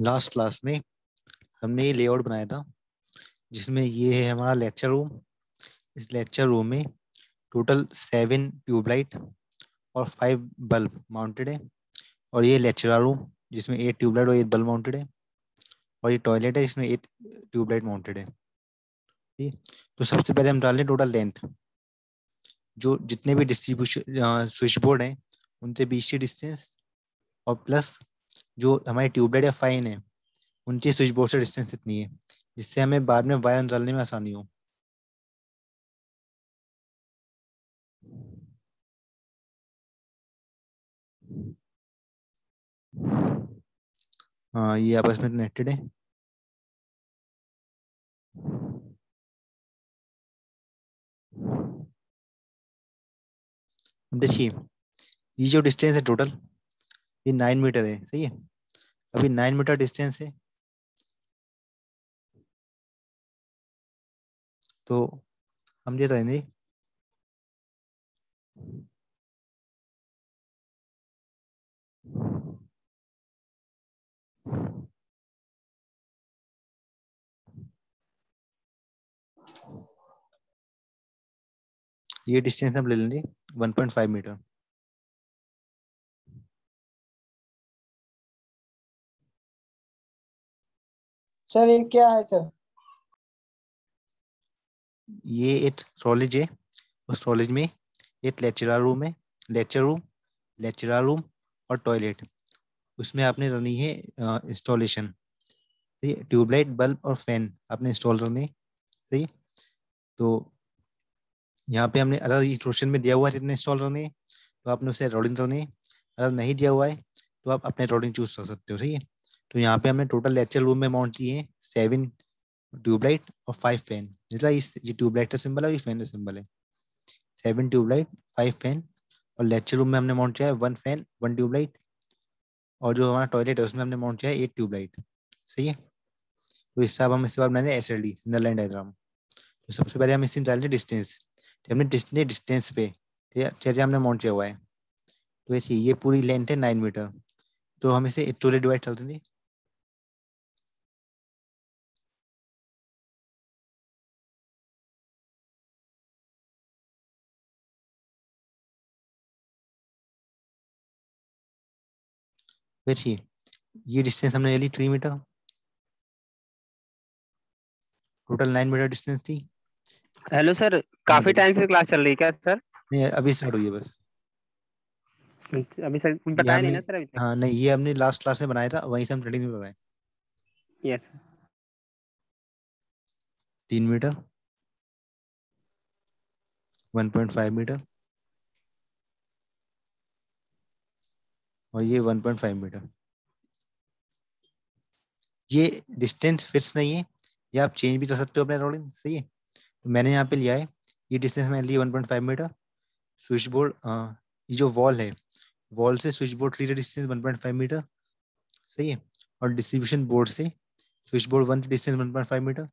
Last class में हमने ये लेआउट बनाया था जिसमें ये है हमारा लेक्चर रूम। इस लेक्चर रूम में टोटल 7 ट्यूबलाइट और 5 बल्ब माउंटेड है। और ये लेक्चरर रूम जिसमें 8 ट्यूबलाइट और 8 बल्ब माउंटेड है। और ये टॉयलेट है जिसमें 8 ट्यूबलाइट माउंटेड है। ठीक। तो सबसे पहले हम डाल रहे हैं टोटल लेंथ। जो जितने भी डिस्ट्रीब्यूशन स्विच बोर्ड हैं उनसे बीच की डिस्टेंस, और प्लस जो हमारे ट्यूबलाइट या फाइन है उनकी स्विच बोर्ड से डिस्टेंस कितनी है, जिससे हमें बाद में वायर डालने में आसानी हो। हाँ, ये आपस में कनेक्टेड है। अब देखिए, ये जो डिस्टेंस है टोटल, ये 9 मीटर है। सही है। अभी 9 मीटर डिस्टेंस है तो हम ये रहेंगे, ये डिस्टेंस हम ले लेंगे 1.5 मीटर। सर ये क्या है सर? ये एक कॉलेज है। उस कॉलेज में एक लेक्चरर रूम है, लेक्चर रूम, लेक्चरर रूम और टॉयलेट। उसमें आपने करनी है इंस्टॉलेशन। ट्यूबलाइट, बल्ब और फैन आपने इंस्टॉल करने हैं। सही है। तो यहाँ पे हमने, अगर इस क्वेश्चन में दिया हुआ है कितने इंस्टॉल करने हैं तो आपने उसे रोडिंग करनी है। अगर नहीं दिया हुआ है तो आप अपने रोडिंग चूज कर सकते हो। सही है। तो यहाँ पे हमने टोटल लेक्चर रूम में माउंट किए हैं 7 ट्यूबलाइट और 5 फैन। मतलब ये ट्यूबलाइट का सिंबल है, ये फैन का सिंबल है। 7 ट्यूबलाइट, 5 फैन। और लेक्चर रूम में हमने माउंट किया है 1 फैन, 1 ट्यूबलाइट। और जो हमारा टॉयलेट है उसमें हमने माउंट किया है 8 ट्यूबलाइट। सही है। तो इस हिसाब हम इसके बाद मैंने SLD सिंगल लाइन डायग्राम। तो सबसे पहले हम इससे डालेंगे डिस्टेंस। हमने डिस्टेंस पे क्या हमने माउंट किया हुआ है। तो ये पूरी लेंथ है 9 मीटर। तो हम इसे टू डिवाइड कर देंगे। देखिए, ये डिस्टेंस हमने ले ली 3 मीटर। टोटल 9 मीटर डिस्टेंस थी। हेलो सर, हाँ काफी बोलिए। टाइम से क्लास चल रही है क्या सर? नहीं, अभी स्टार्ट हुई है बस। अभी सर कुछ ये बताया नहीं हमने, ना सर अभी तक। हाँ नहीं, ये हमने लास्ट क्लास में बनाया था, वहीं से हम ट्रेडिंग में बनाए। यस। 3 मीटर, 1.5 मीटर और ये 1.5 मीटर। ये डिस्टेंस फिक्स नहीं है, ये आप चेंज भी कर सकते हो अपने अकॉर्डिंग। सही है। तो मैंने यहाँ पे लिया है, ये डिस्टेंस मैंने लिया 1.5 मीटर। स्विच बोर्ड, ये जो वॉल है, वॉल से स्विच बोर्ड की डिस्टेंस 1.5 मीटर। सही है। और डिस्ट्रीब्यूशन बोर्ड से स्विच बोर्ड 1 की डिस्टेंस 1.5 मीटर।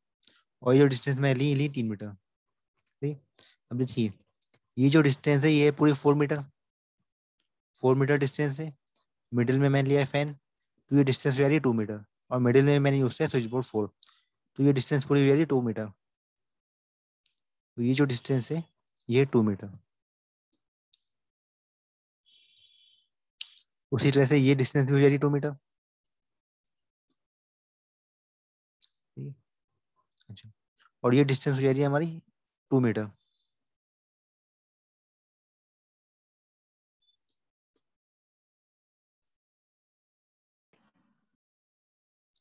और ये जो डिस्टेंस मैं ली 3 मीटर। सही। अब देखिए, ये जो डिस्टेंस है ये है पूरी 4 मीटर। 4 मीटर डिस्टेंस है। मिडिल में मैंने लिया है फैन, तो ये डिस्टेंस हो जा रही है 2 मीटर। और मिडिल में मैंने यूज किया स्विच बोर्ड 4, तो ये डिस्टेंस पूरी हो जा रही है 2 मीटर। तो ये जो डिस्टेंस है ये 2 मीटर। उसी तरह से ये डिस्टेंस भी हो जा रही है 2 मीटर। ठीक है। अच्छा, और ये डिस्टेंस हो जा रही है हमारी 2 मीटर।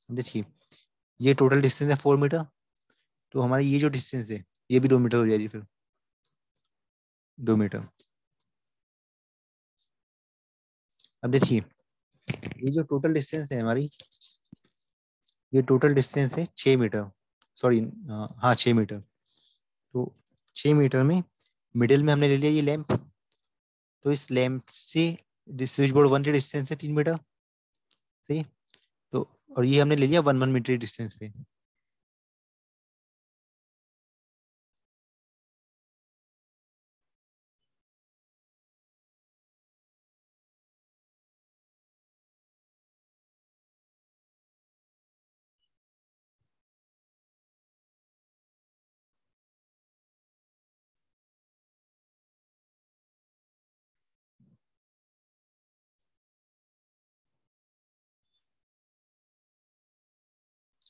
देखिए, ये टोटल डिस्टेंस है 4 मीटर। तो हमारी ये जो डिस्टेंस है ये भी 2 मीटर हो जाएगी फिर। 2 मीटर। अब देखिए, ये जो टोटल डिस्टेंस है हमारी, ये टोटल डिस्टेंस है 6 मीटर। सॉरी, हाँ 6 मीटर। तो 6 मीटर में मिडिल में हमने ले लिया ये लैंप। तो इस लैंप से स्विच बोर्ड 1 की डिस्टेंस है 3 मीटर। सही है। तो और ये हमने ले लिया 1 1 मीटर डिस्टेंस पे।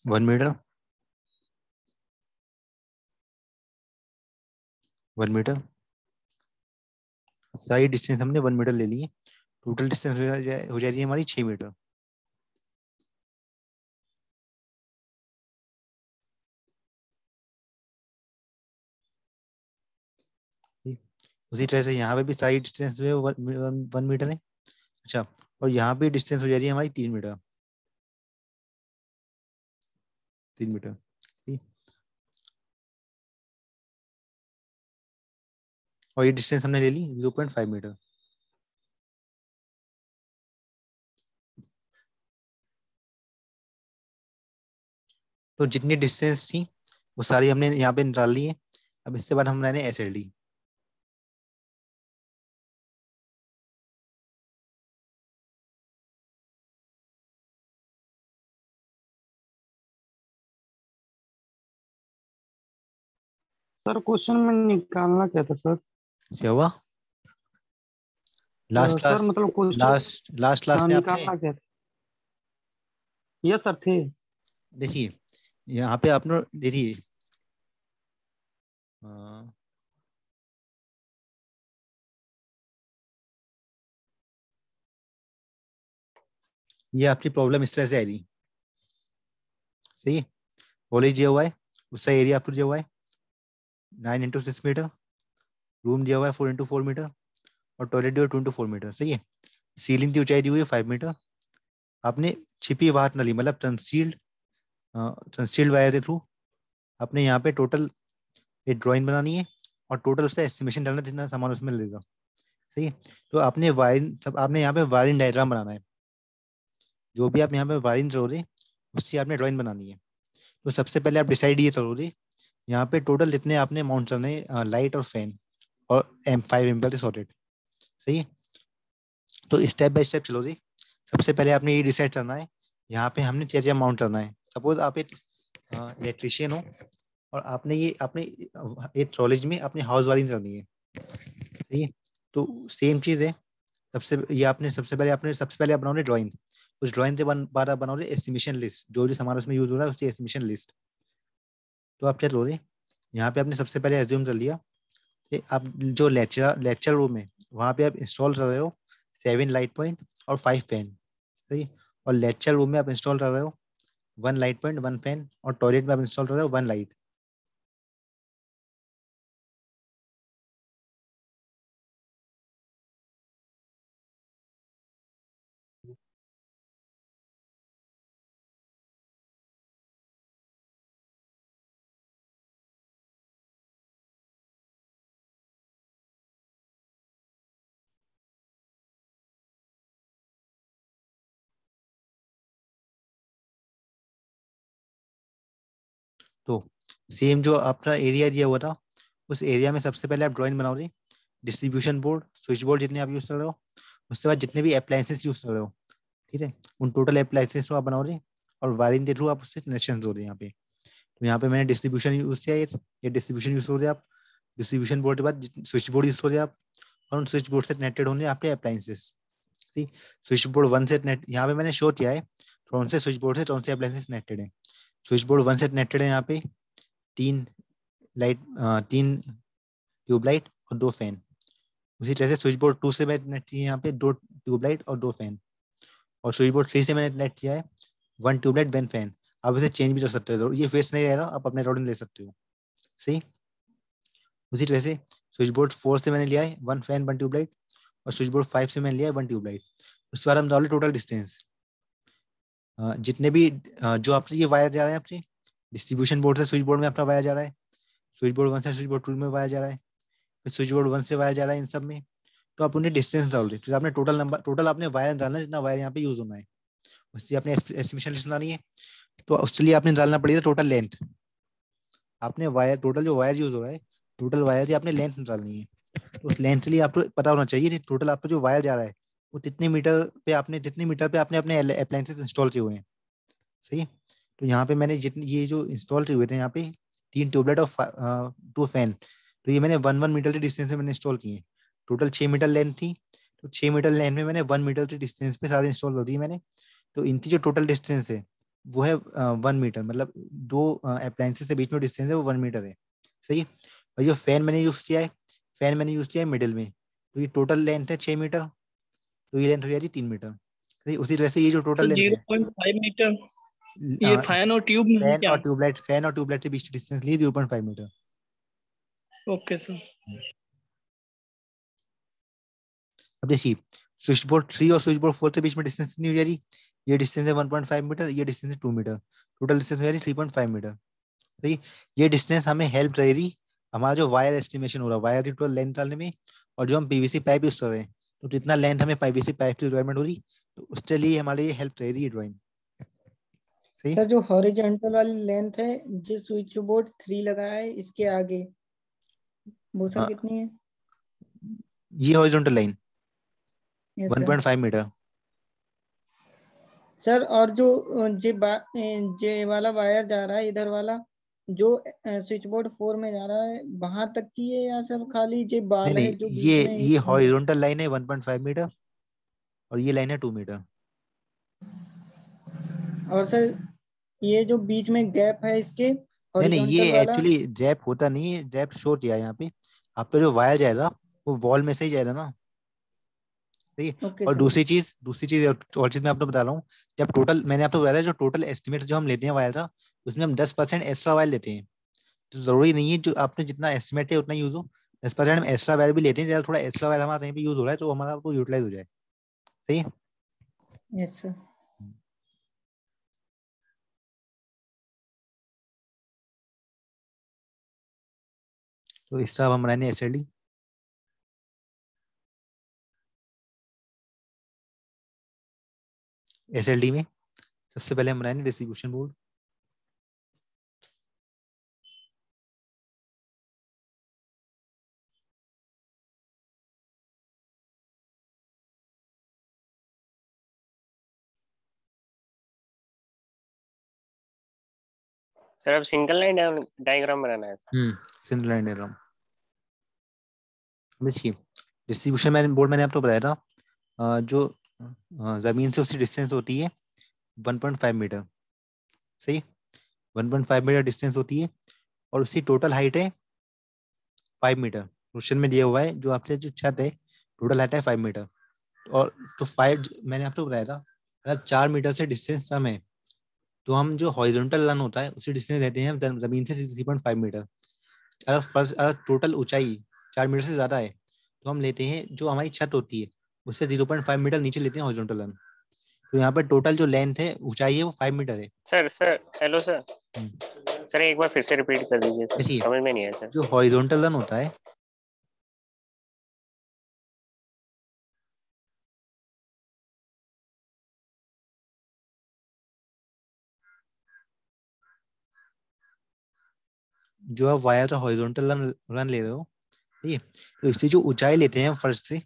1 मीटर, 1 मीटर, सारी डिस्टेंस हमने 1 मीटर ले ली है। टोटल डिस्टेंस हो जाएगी हमारी 6 मीटर। उसी तरह से यहाँ पे भी सारी डिस्टेंस जो है 1 मीटर है। अच्छा, और यहाँ पे डिस्टेंस हो जा रही है हमारी 3 मीटर, 3 मीटर। ठीक। और ये डिस्टेंस हमने ले ली 0.5 मीटर। तो जितनी डिस्टेंस थी वो सारी हमने यहाँ पे निकाल ली है। अब इसके बाद हम लेने SLD। सर क्वेश्चन में निकालना क्या था सर? क्या हुआ? लास्ट सर लास्ट मतलब क्वेश्चन लास्ट लास्ट लास्ट में आपने निकालना क्या था? यस सर थे। देखिए यहाँ पे आपने देखिए ये आपकी प्रॉब्लम इस तरह से आ रही। सही है। कॉलेज दिया हुआ है, उसका एरिया आपको दिया हुआ है 9 × 6 मीटर, रूम दिया हुआ है 4 × 4 मीटर, और टॉयलेट दिया हुआ 2 × 4 मीटर। सही है। सीलिंग की ऊंचाई दी हुई है 5 मीटर। आपने छिपी वाट नली मतलब कंसील्ड वायर के थ्रू आपने यहाँ पे टोटल एक ड्राइंग बनानी है और टोटल उसका एस्टिमेशन डालना जितना सामान उसमें लगेगा। सही है। तो आपने वायरिंग सब आपने यहाँ पे वायरिंग डायग्राम बनाना है। जो भी आप यहाँ पे वायरिंग करोगे उसकी आपने ड्राइंग बनानी है। तो सबसे पहले आप डिसाइड ये करोगे यहाँ पे टोटल जितने आपने माउंट करने लाइट और फैन और M5 एम्पियर सॉकेट। सही है। तो स्टेप बाय स्टेप चलोगे। सबसे पहले आपने ये डिसाइड करना है यहाँ पे हमने क्या क्या माउंट करना है। सपोज आप एक इलेक्ट्रिशियन हो और आपने ये अपने एक कॉलेज में अपनी हाउस वायरिंग करनी है। सही है। तो सेम चीज है। सबसे पहले आप बनाओगे ड्राइंग। उस ड्राइंग के बाद आप बनाओगे एस्टिमेशन लिस्ट, जो जो सामान उसमें यूज हो रहा है उसकी एस्टिमेशन लिस्ट। तो आप क्या करोगे यहाँ पे आपने सबसे पहले एज्यूम कर लिया कि आप जो लेक्चर रूम है वहाँ पे आप इंस्टॉल कर रहे हो 7 लाइट पॉइंट और 5 फैन। सही। और लेक्चर रूम में आप इंस्टॉल कर रहे हो 1 लाइट पॉइंट 1 फैन, और टॉयलेट में आप इंस्टॉल कर रहे हो 1 लाइट। तो सेम जो आपका एरिया दिया हुआ था उस एरिया में सबसे पहले आप ड्राइंग बनाओगे। डिस्ट्रीब्यूशन बोर्ड, स्विच बोर्ड जितने आप यूज कर रहे हो, उसके बाद जितने भी अप्लायंसेस यूज कर रहे हो, ठीक है, उन टोटल अप्लायंसेस को आप बनाओगे और वायरिंग के थ्रू आप उससे कनेक्शन हो रहे हैं यहाँ पे। तो यहाँ पे मैंने डिस्ट्रीब्यूशन यूज किया, ये डिस्ट्रीब्यूशन यूज हो रहे आप। डिस्ट्रीब्यूशन बोर्ड के बाद स्विच बोर्ड यूज हो रहे आप, और उन स्विच बोर्ड से कनेक्टेड होंगे आपके अप्लायंसेस। ठीक। स्विच बोर्ड 1 से कनेक्ट यहाँ पे मैंने शो किया है कौन से स्विच बोर्ड से कौन से अप्लायंसेस कनेक्टेड है। स्विच बोर्ड 1 से कनेक्टेड है यहाँ पे 3 लाइट, 3 ट्यूबलाइट और 2 फैन। उसी तरह से स्विच बोर्ड 2 से मैंने कनेक्ट किया है यहाँ पे 2 ट्यूबलाइट और 2 फैन। और स्विच बोर्ड 3 से मैंने कनेक्ट किया है 1 ट्यूबलाइट 1 फैन। आप इसे चेंज भी कर सकते हो, ये फेस नहीं रहेगा, आप अपने अकॉर्डिंग ले सकते हो। सही। उसी तरह से स्विच बोर्ड 4 से मैंने लिया है 1 फैन 1 ट्यूबलाइट, और स्विच बोर्ड 5 से मैंने लिया है 1 ट्यूबलाइट। उसके बाद हम डाले टोटल डिस्टेंस जितने भी जो आपसे ये वायर जा रहा है आपसे डिस्ट्रीब्यूशन बोर्ड से स्विच बोर्ड में अपना वायर जा रहा है, स्विच बोर्ड 1 से स्विच बोर्ड 2 में वायर जा रहा है, फिर स्विच बोर्ड 1 से वायर जा रहा है इन सब में। तो आप उन्हें डिस्टेंस डाल रहे, तो आपने टोटल आपने वायर डालना है जितना वायर यहाँ पे यूज होना है, उससे आपने एस्टिमेशन लिस्ट बनानी है। तो उसके लिए आपने डालना पड़ेगा टोटल लेंथ। आपने वायर टोटल जो वायर यूज हो रहा है टोटल वायर की आपने लेंथ निकालनी है। तो उस लेंथ के लिए आपको पता होना चाहिए कि टोटल आपका जो वायर जा रहा है वो कितने मीटर पे आपने अपने अप्लायंसेस इंस्टॉल किए हुए हैं। सही है। तो यहाँ पे मैंने जितने ये जो इंस्टॉल किए हुए थे यहाँ पे 3 ट्यूबलाइट और 2 फैन, तो ये मैंने 1 1 मीटर के डिस्टेंस में मैंने इंस्टॉल किए। टोटल 6 मीटर लेंथ थी, तो 6 मीटर लेंथ में मैंने 1 मीटर के डिस्टेंस पे सारे इंस्टॉल कर दिए मैंने। तो इनकी जो टोटल डिस्टेंस है वो है 1 मीटर, मतलब दो अप्लायंसेस के बीच में डिस्टेंस है वो 1 मीटर है। सही है। और जो फैन मैंने यूज किया है, फैन मैंने यूज किया है मिडिल में, तो ये टोटल लेंथ है 6 मीटर, तो ये लेंथ हो जाती है 3 मीटर। सही। उसी तरह से ये जो टोटल सर लेंथ है 0.5 मीटर ये फैन और ट्यूब में है क्या? फैन और ट्यूबलाइट के बीच डिस्टेंस लिए 0.5 मीटर। Okay sir. अब देखिए स्विच बोर्ड 3 और स्विच बोर्ड 4 के बीच में डिस्टेंस कितनी हो जा रही, ये डिस्टेंस है 1.5 मीटर, ये डिस्टेंस है 2 मीटर, टोटल डिस्टेंस हो जा रही 3.5 मीटर। सही। ये डिस्टेंस हमें हेल्प रहेगी हमारा जो वायर एस्टिमेशन हो रहा है, वायर की टोटल लेंथ डालने में, और जो हम पीवीसी पाइप यूज कर रहे हैं, तो जितना लेंथ हमें पीवीसी पाइप की रिक्वायरमेंट हो रही, तो उसके लिए हमारे लिए हेल्प रह रही है ड्राइंग। सही। सर जो हॉरिजॉन्टल वाली लेंथ है जो स्विच बोर्ड 3 लगा है इसके आगे, वो सर हाँ, कितनी है? ये हॉरिजॉन्टल लाइन यस सर। 1.5 मीटर। सर और जो जे वाला वायर जा रहा है इधर वाला, जो स्विच बोर्ड 4 में जा रहा है, वहां तक की है या सर खाली जे नहीं बाल है जो नहीं, बीच में ये हॉरिजॉन्टल लाइन है 1.5 मीटर, और ये लाइन है 2 मीटर। और सर ये जो बीच में गैप है इसके नहीं नहीं, हॉरिजॉन्टल ये वाला? एक्चुअली जैप होता नहीं है, जैप शो किया है यहाँ पे। आपका जो वायर जाएगा वो वॉल में से ही जाएगा ना। सही है। ओके और सर। दूसरी चीज और चीज मैं आपको बता रहा हूँ, जब टोटल मैंने आपको बताया जो टोटल एस्टिमेट जो हम लेते हैं वायर का, उसमें हम 10% एक्स्ट्रा वायर लेते हैं। तो जरूरी नहीं है जो आपने जितना एस्टिमेट है उतना यूज हो, 10% हम एक्स्ट्रा वायर भी लेते हैं, जरा थोड़ा एक्स्ट्रा वायर हमारा कहीं पे यूज हो रहा है तो हमारा वो यूटिलाइज हो जाए। सही है। Yes sir. तो इस तरह हम बनाएंगे एसएलडी। एसएलडी में सबसे पहले हम बनाएंगे डिस्ट्रीब्यूशन बोर्ड। सर अब सिंगल लाइन डायग्राम बनाना है। Single line diagram. देखिए डिस्ट्रीब्यूशन मैंने बोर्ड मैंने आपको बताया था, जो जमीन से उसकी डिस्टेंस होती है 1.5 मीटर। सही। 1.5 मीटर डिस्टेंस होती है, और उसकी टोटल हाइट है 5 मीटर। क्वेश्चन में दिया हुआ है जो आपने जो छत है टोटल हाइट है 5 मीटर। और तो 5 मैंने आपको बताया था, अगर 4 मीटर से डिस्टेंस कम है तो हम जो हॉरिजॉन्टल लाइन होता है उसी डिस्टेंस लेते हैं जमीन से 3.5 मीटर। अगर टोटल ऊंचाई 4 मीटर से ज्यादा है तो हम लेते हैं जो हमारी छत होती है उससे 0.5 मीटर नीचे लेते हैं हॉरिजॉन्टल लाइन। तो यहाँ पर टोटल जो लेंथ है ऊंचाई है वो 5 मीटर है। Sir hello sir. Hmm, sir एक बार फिर से रिपीट कर दीजिए सर, देखिए समझ में नहीं आया सर। जो हॉरिजॉन्टल लाइन होता है, जो आप वायर का हॉरिजॉन्टल लाइन ले रहे हो, ठीक है, तो इससे जो ऊंचाई लेते हैं हम फर्श से,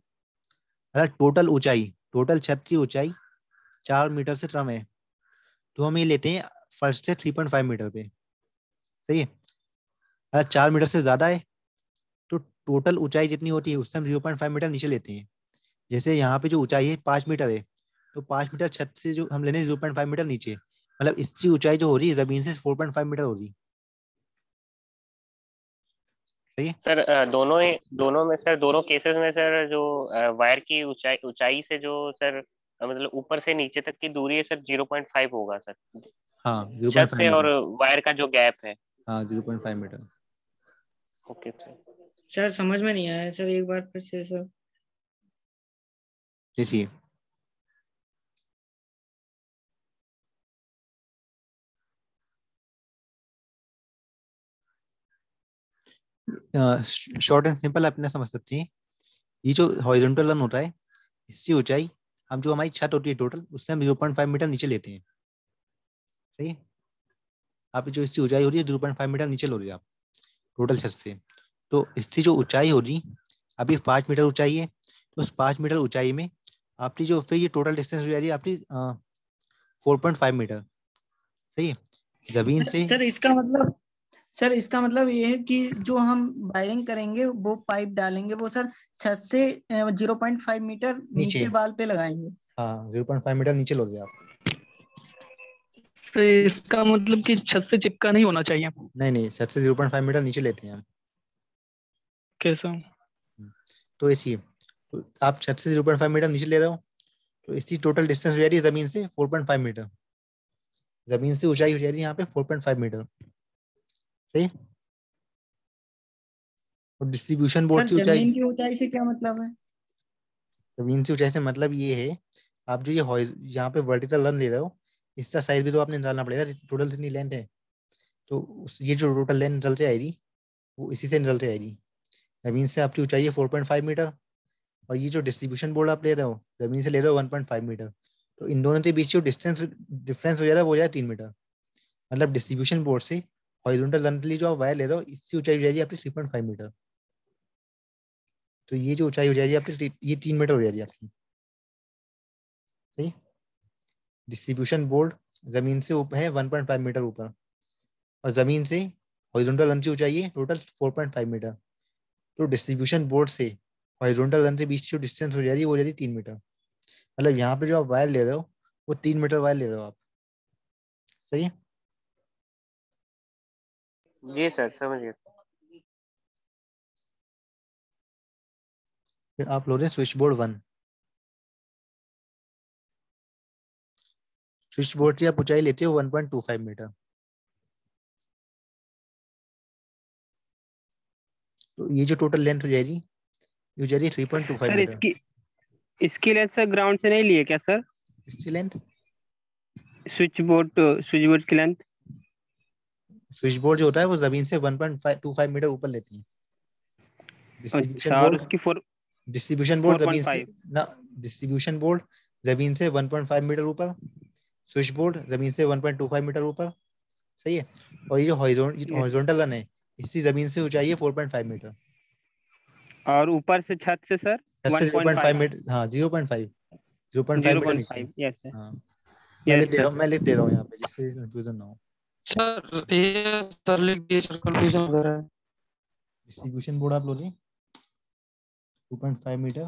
अगर टोटल छत की ऊंचाई 4 मीटर से कम है तो हम ये लेते हैं फर्श से 3.5 मीटर पे। सही है। अगर 4 मीटर से ज्यादा है तो टोटल ऊंचाई जितनी होती है उससे हम 0.5 मीटर नीचे लेते हैं। जैसे यहाँ पे जो ऊंचाई है 5 मीटर है, तो 5 मीटर छत से जो हम लेने 0.5 मीटर नीचे, मतलब इसकी ऊंचाई जो हो रही है जमीन से 4.5 मीटर हो रही है। सही है। सर दोनों में सर, दोनों केसेस में सर जो वायर की ऊंचाई ऊंचाई से जो सर मतलब ऊपर से नीचे तक की दूरी है सर 0.5 होगा सर, हाँ जीरो पॉइंट छत फाइव से और मीटर वायर का जो गैप है। हाँ 0.5 मीटर। Okay sir. सर समझ में नहीं आया सर, एक बार फिर से सर। देखिए शॉर्ट एंड सिंपल अपने समझ सकते हैं, ये जो हॉरिजॉन्टल लाइन होता है इसकी ऊंचाई हम जो हमारी छत होती है टोटल उससे हम 0.5 मीटर नीचे लेते हैं। सही है। आप जो इसकी ऊंचाई हो रही है 0.5 मीटर नीचे लो रही है आप टोटल छत से, तो इसकी जो ऊंचाई हो रही अभी 5 मीटर ऊंचाई है, तो उस 5 मीटर ऊंचाई में आपकी जो फिर ये टोटल डिस्टेंस हो जा रही है आपकी 4.5 मीटर। सही है। जमीन से सर इसका मतलब ये है कि जो हम वायरिंग करेंगे वो पाइप डालेंगे वो सर छत से 0.5 मीटर नीचे, नीचे बाल पे लगाएंगे। हाँ 0.5 मीटर नीचे लो आप। तो इसका मतलब कि छत से चिपका नहीं होना चाहिए। नहीं नहीं, छत से 0.5 मीटर नीचे लेते हैं हम। कैसा? तो इसी, तो आप छत से 0.5 मीटर नीचे ले रहे हो, तो इसकी टोटल डिस्टेंस हो जा रही है जमीन से 4.5 मीटर। जमीन से ऊंचाई हो जा रही है यहाँ पे 4.5 मीटर, सही। और डिस्ट्रीब्यूशन बोर्ड सर की ऊंचाई, जमीन की ऊंचाई से क्या मतलब है? जमीन से ऊंचाई से मतलब ये है, आप जो ये यहाँ पे वर्टिकल रन ले रहे हो, इसका साइज भी तो आपने निकालना पड़ेगा, टोटल कितनी लेंथ है। तो ये जो टोटल लेंथ निकल के आएगी वो इसी से निकल के आएगी। जमीन से आपकी ऊंचाई है 4.5 मीटर, और ये जो डिस्ट्रीब्यूशन बोर्ड आप ले रहे हो, जमीन से ले रहे हो 1.5 मीटर, तो इन दोनों के बीच जो डिफरेंस हो जा रहा है वो हो जाए 3 मीटर। मतलब डिस्ट्रीब्यूशन बोर्ड से हॉरिजॉन्टल लाइन के लिए जो आप वायर ले रहे हो, इसकी ऊंचाई हो जाएगी आपकी 3.5 मीटर। तो ये जो ऊंचाई हो जाएगी आपकी, ये 3 मीटर हो जाएगी आपकी, सही। डिस्ट्रीब्यूशन बोर्ड जमीन से ऊपर है 1.5 मीटर ऊपर, और जमीन से हॉरिजॉन्टल लाइन की ऊंचाई है टोटल 4.5 मीटर। तो डिस्ट्रीब्यूशन बोर्ड से हॉरिजॉन्टल लाइन के बीच की जो डिस्टेंस हो जा रही है वो हो जा रही है 3 मीटर। मतलब यहाँ पे जो आप वायर ले रहे हो वो 3 मीटर वायर ले रहे हो आप, सही है। जी सर, समझ गया। फिर आप लो रहे हैं स्विच बोर्ड 1। स्विच बोर्ड की आप ऊंचाई लेते हो 1.25 मीटर। तो ये जो टोटल लेंथ हो जाएगी ये हो जाएगी 3.25 सर मीटर। इसकी लेंथ सर ग्राउंड से नहीं लिए क्या सर? इसकी लेंथ, स्विच बोर्ड की लेंथ। स्विच बोर्ड जो होता है वो जमीन से 1.25 मीटर ऊपर लेती है। डिस्ट्रीब्यूशन अच्छा, और बोर्ड, उसकी डिस्ट्रीब्यूशन बोर्ड फोर जमीन पॉइंट से फाइव ना, डिस्ट्रीब्यूशन बोर्ड जमीन से 1.5 मीटर ऊपर, स्विच बोर्ड जमीन से 1.25 मीटर ऊपर, सही है। और ये जो हॉरिजॉन्टल लाइन है, इसकी जमीन से ऊंचाई है 4.5 मीटर। और ऊपर से छत से सर छत से 1.5। 0.5 मीटर, हाँ 0.5 मीटर नीचे है। 0.5, यस सर। हाँ, यस सर। मैं लिख दे रहा हूँ यहाँ पे जिससे कंफ्यूजन ना हो। सर ये सर लिख दिए सर, कंफ्यूजन हो रहा है। डिस्ट्रीब्यूशन बोर्ड आप लोगे 2.5 मीटर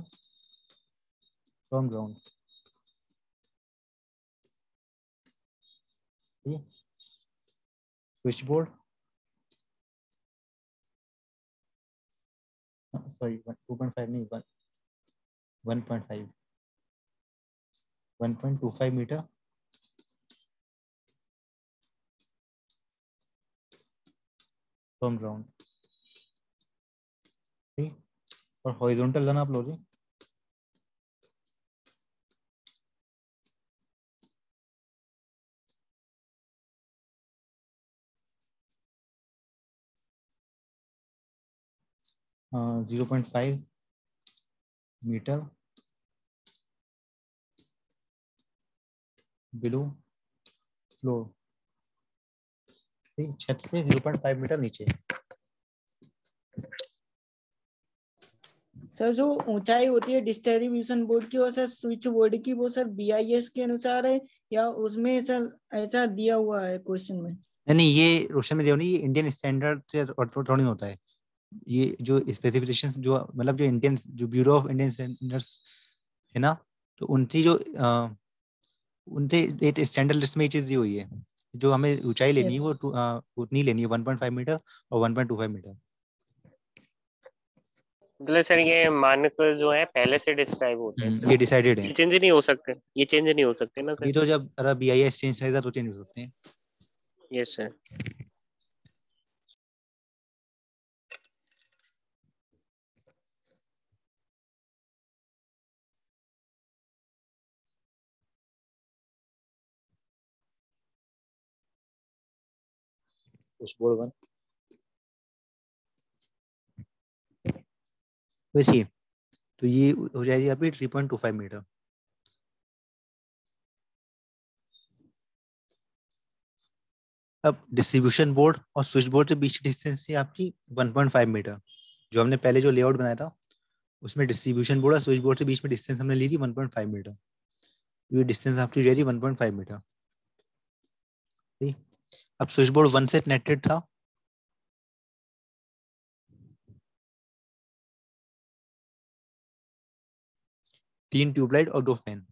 from ground, switch board, sorry 2.5 नहीं, 1.5, 1.25 मीटर फ्रॉम ग्राउंड, ठीक। और हॉरिजॉन्टल लाइन आप लोगे हाँ 0.5 मीटर बिलो फ्लोर, ठीक, छत से 0.5 मीटर नीचे। सर जो ऊंचाई होती है डिस्ट्रीब्यूशन बोर्ड की और सर स्विच बोर्ड की, वो सर बीआईएस के अनुसार है या उसमें सर ऐसा दिया हुआ है क्वेश्चन में? नहीं नहीं, ये रोशन में नहीं, ये इंडियन स्टैंडर्ड से थोड़ा नहीं होता है। ये जो स्पेसिफिकेशन जो मतलब जो इंडियन जो ब्यूरो ऑफ इंडियन स्टैंडर्ड्स है ना, तो उनकी जो उनसे एक स्टैंडर्ड लिस्ट में ये चीज दी हुई है, जो हमें ऊंचाई लेनी है यस। वो उतनी लेनी है 1.5 मीटर और 1.25 मीटर। मतलब सर ये मानक जो है पहले से डिस्क्राइब होते हैं ये सर, डिसाइडेड है। ये चेंज नहीं हो सकते, ये चेंज नहीं हो सकते ना सर? ये तो जब अगर BIS चेंज करेगा तो चेंज हो सकते हैं। Yes sir. उस बोर्ड 1 वैसे, तो ये हो जाएगी अभी 3.25 मीटर। अब डिस्ट्रीब्यूशन बोर्ड और स्विच बोर्ड के बीच की डिस्टेंस है आपकी 1.5 मीटर। जो हमने पहले जो लेआउट बनाया था उसमें डिस्ट्रीब्यूशन बोर्ड और स्विच बोर्ड के बीच में डिस्टेंस हमने ली थी 1.5 मीटर। ये डिस्टेंस आपकी हो जाएगी 1.5 मीटर, ठीक। अब स्विच बोर्ड 1 से कनेक्टेड था, तीन ट्यूबलाइट और 2 फैन।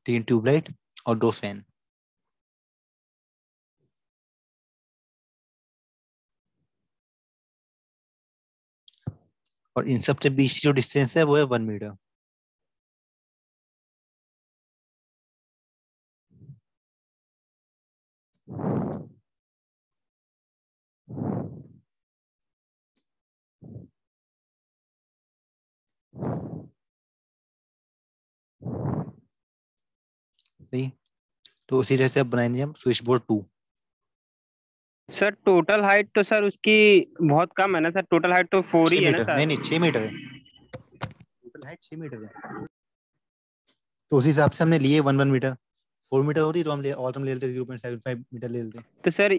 3 ट्यूबलाइट और 2 फैन। और इन सब के बीच जो डिस्टेंस है वो है 1 मीटर। सही। तो उसी तरह से अब बनाएंगे हम switch board 2। Sir total height तो सर उसकी बहुत कम है ना सर, टोटल हाइट तो 4 ही 6 है ना मीटर, सर। नहीं 6 मीटर है, टोटल हाइट 6 मीटर है। तो उसी हिसाब से हमने लिए 1 मीटर। 4 मीटर होती तो हम ले लेते 0.75 मीटर ले लेते। तो सर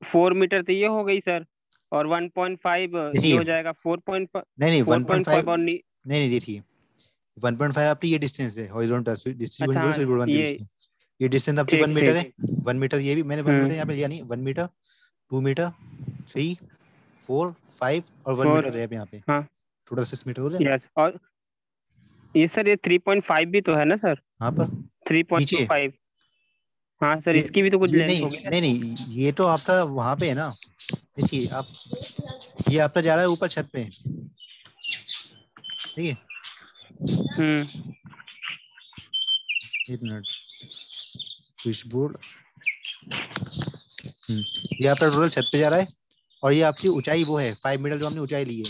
4 मीटर तो ये हो गई सर, और 1.5 ये देखिए हो जाएगा 4.5। नहीं 1.5 4.5 और नहीं देखिए 1.5 आपकी ये डिस्टेंस है हॉरिजॉन्टल अच्छा डिस्ट्रीब्यूशन हाँ स्विच बोर्ड के ये बीच की। ये डिस्टेंस आपकी 1 ठीक मीटर ठीक। है। 1 मीटर ये भी मैंने 1 मीटर यहाँ पे लिया नहीं, 1 मीटर, 2 मीटर, 3, 4, 5 और 1 4 मीटर है यहाँ पे। हाँ टोटल 6 मीटर हो गया। यस। और ये सर ये 3.5 भी तो है ना सर, यहाँ पर नीचे 3.25। हाँ सर ये इसकी भी तो कुछ ये लेंथ नहीं होगी ना। नहीं नहीं ये तो आपका वहां पे है ना। देखिए आप, ये आपका जा रहा है ऊपर छत पे, ठीक है। हम्म। एक मिनट, स्विच बोर्ड, ये आपका टोटल छत पे जा रहा है और ये आपकी ऊंचाई वो है 5 मीटर जो हमने ऊंचाई ली है।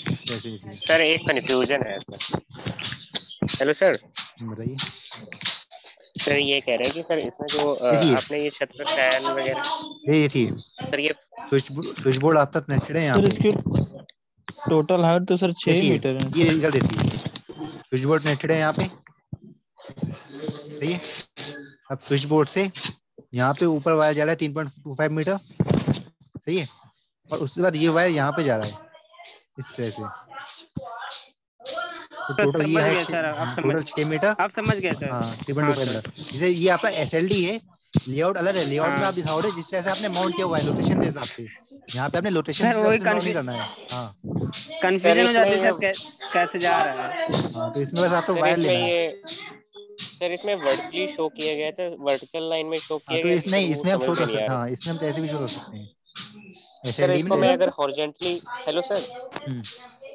इस तरह से देखिए। सर एक कंफ्यूजन है सर। Hello sir. बताइए। सर ये कह रहे हैं कि सर इसमें जो देखिए आपने ये छत पे फैन वगैरह, ये देखिए सर ये स्विच बोर्ड आपका कनेक्टेड है यहाँ सर पे। इसकी टोटल हाइट तो सर 6 देखिए मीटर है ये सर। इधर देखिए, स्विच बोर्ड कनेक्टेड है यहाँ पे, सही है। अब स्विच बोर्ड से यहाँ पे ऊपर वायर जा रहा है 3.25 मीटर, सही है। और उसके बाद ये वायर यहाँ पे जा रहा है इस तरह से। तो सर टोटल ये समझ हाइट गए सर, अब समझ, टोटल 6 मीटर। अब समझ गए सर। हाँ हाँ 3.25 सर। मीटर। जैसे ये आपका SLD है, लेआउट अलग है, लेआउट में हाँ आप दिखाओगे जिस तरह से आपने माउंट किया हुआ है लोकेशन के हिसाब से। यहाँ पे आपने लोकेशन सर के हिसाब वही से माउंट नहीं करना है। हाँ सर कंफ्यूजन हो इसमें जाती है ये सर, कैसे जा रहा है। हाँ, तो इसमें बस आपको सर वायर इसमें लेना है। ये सर इसमें वर्टिकली शो किया गया था, वर्टिकल लाइन में शो हाँ किया तो गया इस तो सर नहीं वो इसमें हम समझ शो में कर नहीं आ सकते हैं, रही। हाँ इसमें हम कैसे भी शो कर सकते हैं सर SLD में इसको मैं नहीं। अगर हॉरिजेंटली, हेलो सर, हम्म,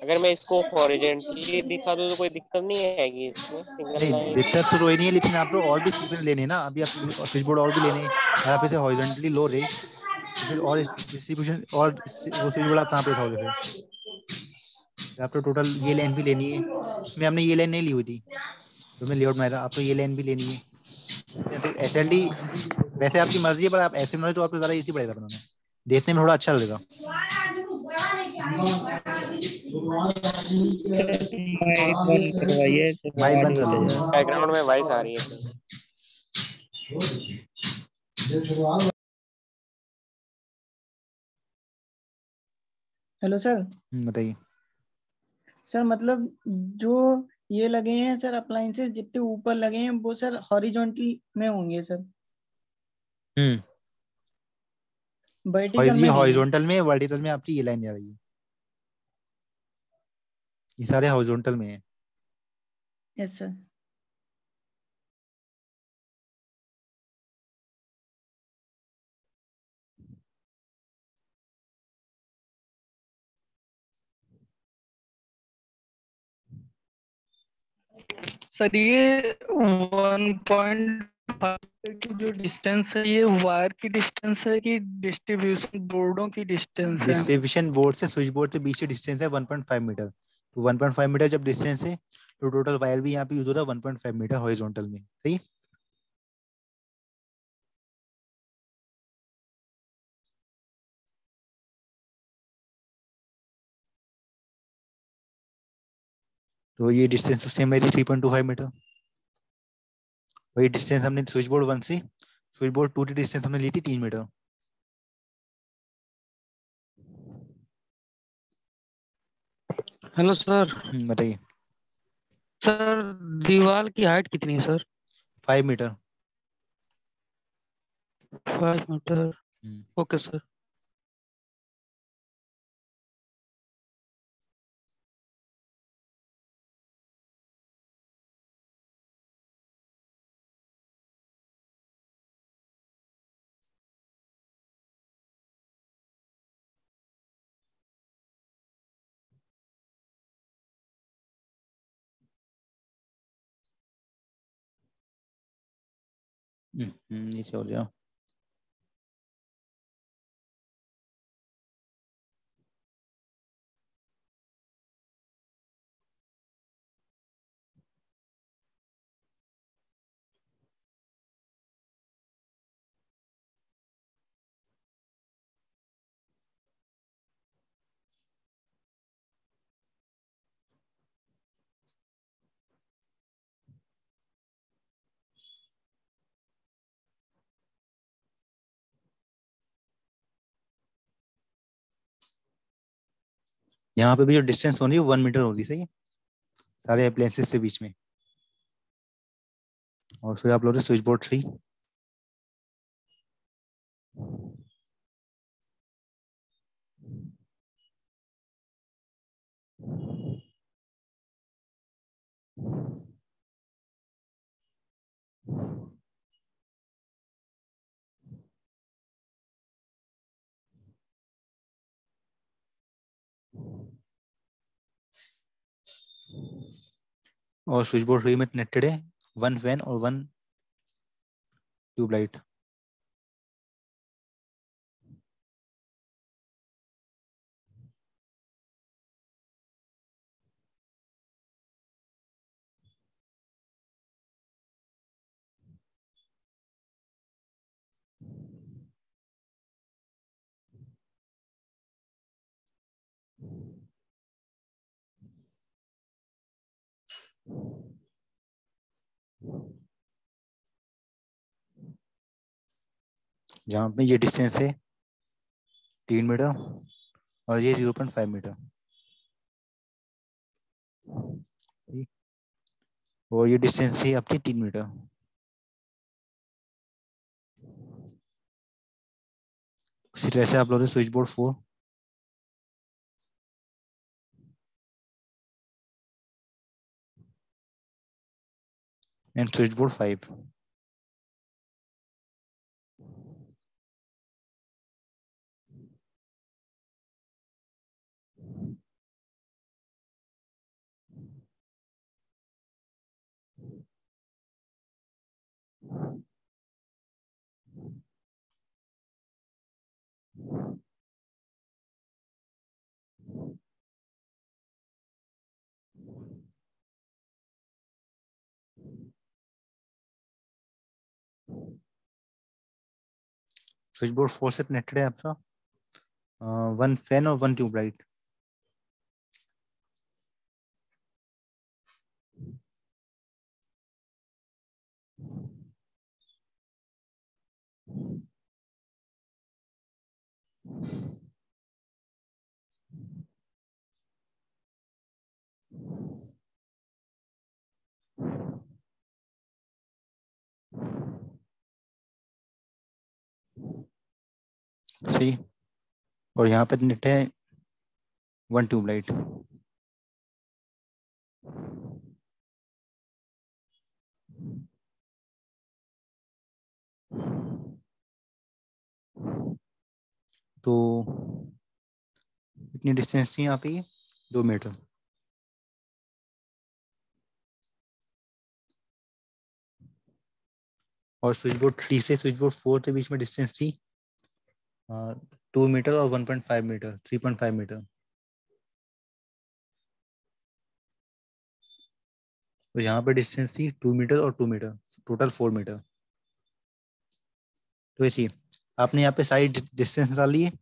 अगर मैं इसको हॉरिजेंटली दिखा दूँ तो कोई दिक्कत नहीं आएगी इसमें, सिंगल नहीं लाइन में। दिक्कत तो कोई नहीं है, लेकिन आपको और भी स्विच लेने हैं ना, अभी आप स्विच बोर्ड और भी लेने हैं। अगर आप इसे हॉरिजॉन्टली लो रहे तो फिर और डिस्ट्रीब्यूशन और वो स्विच बोर्ड आप कहाँ पे दिखाओगे फिर आपको टोटल ये लाइन भी लेनी है। इसमें आपने ये लाइन नहीं ली हुई थी तो मैं लेआउट में आया, आपको ये लाइन भी लेनी है इसमें। तो SLD वैसे आपकी मर्जी है, पर आप ऐसे बनाओ तो आपको ज्यादा इजी पड़ेगा बनाना, देखने में थोड़ा अच्छा लगेगा। माइक बंद करवाइए तो माइक आवाज बंद कर होते लो। जाए। बैकग्राउंड में वॉइस आ रही है सर। Hello sir. बताइए। सर मतलब जो ये लगे हैं सर अप्लायंसेस जितने ऊपर लगे हैं वो सर हॉरिजॉन्टल में होंगे सर, हम्म वर्टिकल ये में नहीं है। हॉरिजॉन्टल में, वर्टिकल में आपकी ये लाइन जा रही है, ये सारे हॉरिजॉन्टल में है। Yes sir. सर ये 1.5 की जो डिस्टेंस है ये वायर की डिस्टेंस है कि डिस्ट्रीब्यूशन बोर्डों की डिस्टेंस है? डिस्ट्रीब्यूशन बोर्ड से स्विच बोर्ड के बीच की डिस्टेंस है 1.5 मीटर। तो 1.5 मीटर जब डिस्टेंस है तो टोटल वायर भी यहाँ पे यूज हो रहा है 1.5 मीटर हॉरिजॉन्टल में, सही। तो ये डिस्टेंस तो सेम है 3.25 मीटर। वही डिस्टेंस हमने स्विच बोर्ड 1 से स्विच बोर्ड 2 की डिस्टेंस हमने ली थी 3 मीटर। Hello sir. बताइए। सर दीवार की हाइट कितनी है सर? 5 मीटर। 5 मीटर। Okay sir. नीचे हो जाओ। यहाँ पे भी जो डिस्टेंस होनी है 1 मीटर होगी, सही है, सारे अप्लायंसेस से बीच में। और फिर आप लोग स्विच बोर्ड 3, और स्विच बोर्ड 3 में कनेक्टेड है 1 फैन और 1 ट्यूबलाइट। जहाँ पे ये डिस्टेंस है 3 मीटर और ये 0.5 मीटर, और ये डिस्टेंस है आपकी 3 मीटर। उसी तरह से आप लोग switch board 4, and switch board 5। Switch board 4 से कनेक्टेड है आपका 1 फैन और 1 ट्यूबलाइट। सही, और यहाँ पे नेट है 1 ट्यूबलाइट। तो इतनी डिस्टेंस थी यहाँ पे 2 मीटर। और स्विच बोर्ड 3 से स्विच बोर्ड 4 के बीच में डिस्टेंस थी 2 मीटर और 1.5 मीटर, 3.5 मीटर। तो यहाँ पे डिस्टेंस थी 2 मीटर और 2 मीटर, टोटल 4 मीटर। तो ऐसी आपने यहाँ पे सारी डिस्टेंस डाल ली है।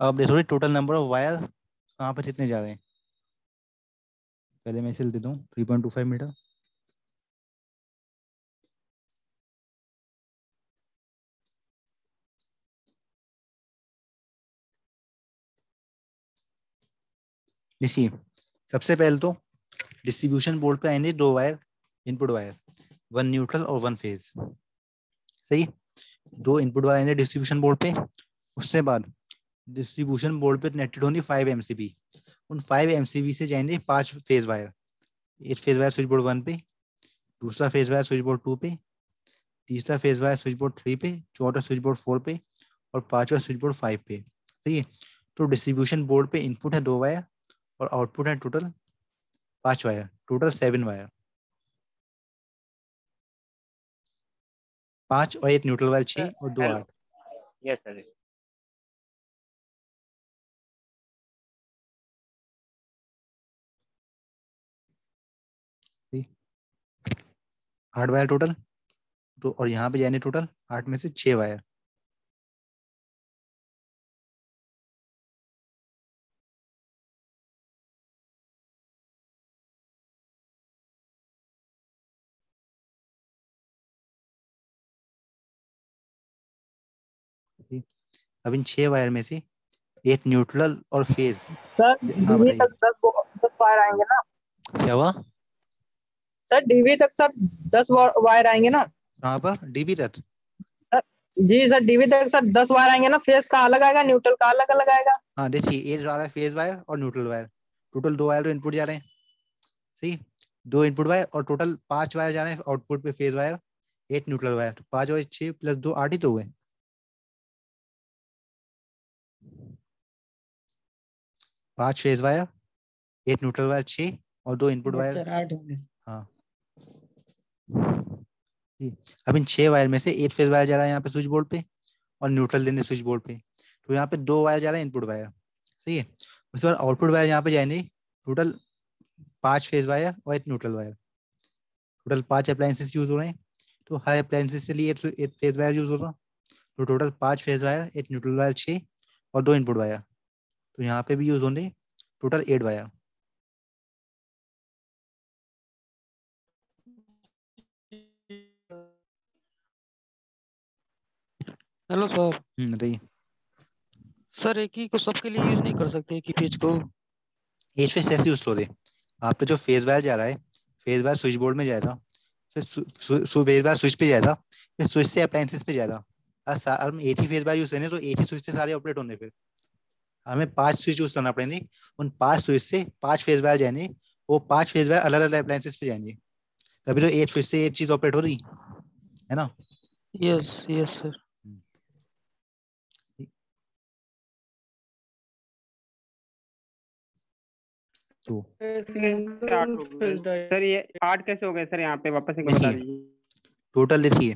अब देखो टोटल नंबर ऑफ वायर कहाँ पे कितने जा रहे हैं। पहले मैं इसे दे दूँ 3.25 मीटर। देखिए सबसे पहले तो डिस्ट्रीब्यूशन बोर्ड पे आएंगे 2 वायर, इनपुट वायर, 1 न्यूट्रल और 1 फेज। सही, 2 इनपुट वायर आएंगे डिस्ट्रीब्यूशन बोर्ड पे। उसके बाद डिस्ट्रीब्यूशन बोर्ड पे कनेक्टेड होंगी 5 MCB। उन 5 MCB से जाएंगे 5 फेज वायर। एक फेज वायर स्विच बोर्ड 1 पे, दूसरा फेज वायर स्विच बोर्ड 2 पे, तीसरा फेज वायर स्विच बोर्ड 3 पे, चौथा स्विच बोर्ड 4 पे और पांचवा स्विच बोर्ड 5 पे। ठीक है, तो डिस्ट्रीब्यूशन बोर्ड पे इनपुट है 2 वायर और आउटपुट है टोटल 5 वायर, टोटल 7 वायर। 5 और 1 न्यूट्रल वायर 6 और 2 hello 8। Yes sir 8 wire total. तो और यहाँ पे जाने टोटल 8 में से 6 वायर। अब इन 6 वायर में से एक न्यूट्रल और फेज। सर हाँ डीवी बताइए तक 10 वायर आएंगे ना? क्या हुआ? सर डीवी तक सर 10 वायर आएंगे ना? कहाँ पर डीबी तक? जी सर डीवी तक सर 10 वायर आएंगे ना? फेस का अलग आएगा, न्यूट्रल का अलग अलग आएगा। हाँ देखिए, ये जा रहा है फेज वायर और न्यूट्रल वायर। टोटल 2 वायर तो इनपुट जा रहे हैं, सही। 2 इनपुट वायर और टोटल 5 वायर जा रहे हैं आउटपुट पे फेज वायर, 8 न्यूट्रल वायर। तो 5 और 6 प्लस 2 8 ही तो हुए। 5 फेज वायर, 8 न्यूट्रल वायर 6 और 2 इनपुट यस वायर। सर 8 हो गए। हाँ जी। अब इन 6 वायर में से 8 फेज वायर जा रहा है यहाँ पे स्विच बोर्ड पे और न्यूट्रल देने स्विच बोर्ड पे। तो यहाँ पे 2 वायर जा रहा है इनपुट वायर, सही है। उसके बाद आउटपुट वायर यहाँ पे जाएंगे टोटल 5 फेज वायर और 1 neutral wire. Total 5 appliances use हो रहे हैं, तो हर अप्लायंसेस के लिए 8 फेज वायर यूज हो रहा है। तो total 5 phase wire, 1 neutral wire 6 और 2 इनपुट वायर। तो यहाँ पे भी यूज होंगे टोटल 8 वायर। Hello sir. बताइए। सर एक ही को सबके लिए यूज नहीं कर सकते, एक ही पेज को? एच फेज ऐसे यूज हो रहे, आपका जो फेज वायर जा रहा है, फेज वायर स्विच बोर्ड में जाएगा, फिर फेज वायर स्विच पे जाएगा, फिर स्विच से अप्लायंसेस पे जाएगा। हम एक ही फेज वायर यूज करें तो एक ही स्विच से सारे ऑपरेट होने। फिर हमें 5 स्विच यूज करना पड़ेंगे, उन 5 स्विच से 5 फेज वायर जाएंगे, वो 5 फेज वायर अलग अलग अप्लायंसेस पे जाएंगे, तभी तो एक स्विच से एक चीज ऑपरेट हो रही है ना। Yes yes sir. तो सर ये 8 कैसे हो गए सर? यहाँ पे वापस एक बार बता देखिए दीजिए। टोटल देखिए,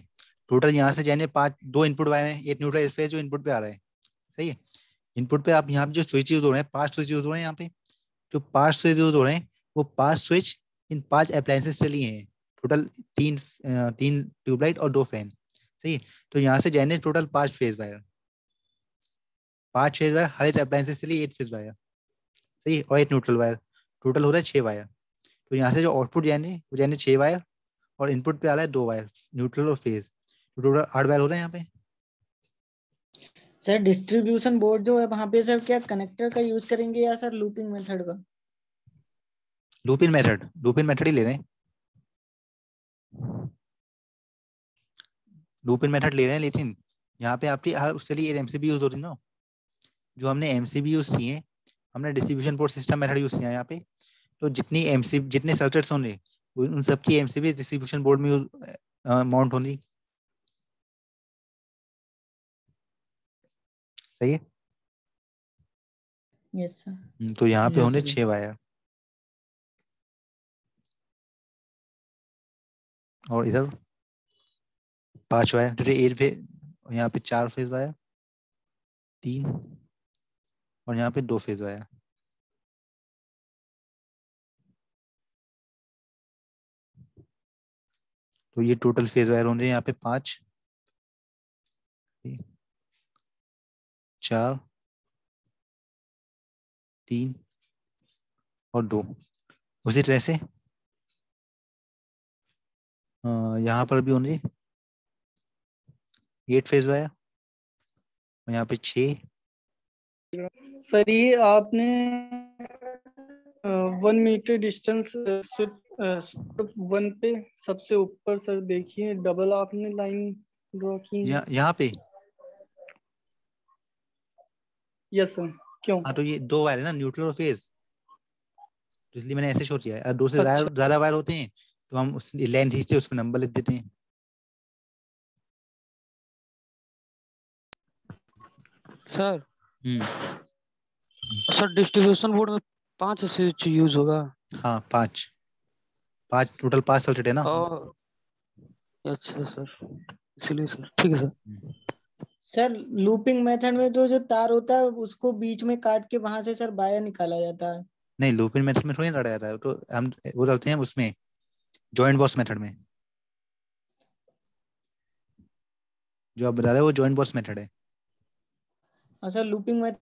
टोटल यहाँ से जाने 5, 2 इनपुट वायर हैं, एक न्यूट्रल फेज जो इनपुट पे आ रहा है, सही है। इनपुट पे आप यहाँ पे जो स्विच यूज हो रहे हैं, 5 स्विच यूज हो रहे हैं यहाँ पे। जो 5 स्विच यूज हो रहे हैं, वो 5 स्विच इन 5 अप्लायंसेस से लिए हैं। टोटल 3 ट्यूबलाइट और 2 फैन, सही है। तो यहाँ से जाने total 5 phase wire, 5 phase wire हर एक अप्लायंसेस से लिए 8 फेज वायर, सही है, और 1 न्यूट्रल वायर। टोटल हो रहा है 6 वायर। तो यहाँ से जो आउटपुट जाने वो जाने 6 वायर और इनपुट पे आ रहा है 2 वायर न्यूट्रल और फेज। तो टोटल 8 वायर हो रहे हैं यहाँ पे। सर डिस्ट्रीब्यूशन बोर्ड जो है वहां पे सर क्या कनेक्टर का यूज करेंगे या सर लूपिंग मेथड का? लूपिन मेथड ही ले रहे हैं, लूपिन मेथड ले रहे हैं। लेकिन यहाँ पे आपकी हर उसके लिए एमसीबी यूज हो रही है ना, जो हमने एमसीबी यूज किए हैं, हमने distribution board system method use किया है यहाँ पे। तो जितने सर्किट्स होंगे उन सबकी एमसीबी डिस्ट्रीब्यूशन बोर्ड में माउंट होनी, सही है। Yes sir. तो यहाँ पे Yes, होंगे sir. 6 वायर और इधर 5 वायर, जो 8 फेज, यहाँ पे 4 फेज वायर, 3 और यहाँ पे 2 फेज वायर। तो ये टोटल फेज वायर होंगे यहाँ पे 5, 4, 3 और 2। उसी तरह से यहाँ पर भी होंगे 8 फेज वायर और यहाँ पे 6। सर ये आपने 1 मीटर डिस्टेंस वन पे सबसे ऊपर सर देखिए डबल आपने लाइन ड्रॉ की है। यहाँ पे यस सर। क्यों? हाँ, तो ये 2 वायर है ना, न्यूट्रल और फेज, तो इसलिए मैंने ऐसे शो किया है। 2 से अच्छा ज्यादा वायर होते हैं तो हम उस लेंथ खींचते उस पर नंबर लिख देते हैं। Sir. Hmm sir distribution board में 5 स्विच यूज होगा? हाँ 5 टोटल 5 सर्किट है ना। और अच्छा सर, इसलिए सर ठीक है सर। सर लूपिंग मेथड में तो जो तार होता है उसको बीच में काट के वहां से सर वायर निकाला जाता है। नहीं, लूपिंग मेथड में थोड़ी लड़ा जाता है, तो हम वो डालते हैं उसमें जॉइंट बॉक्स मेथड में। जो आप बता रहे हो वो जॉइंट बॉक्स मेथड है। हाँ सर लूपिंग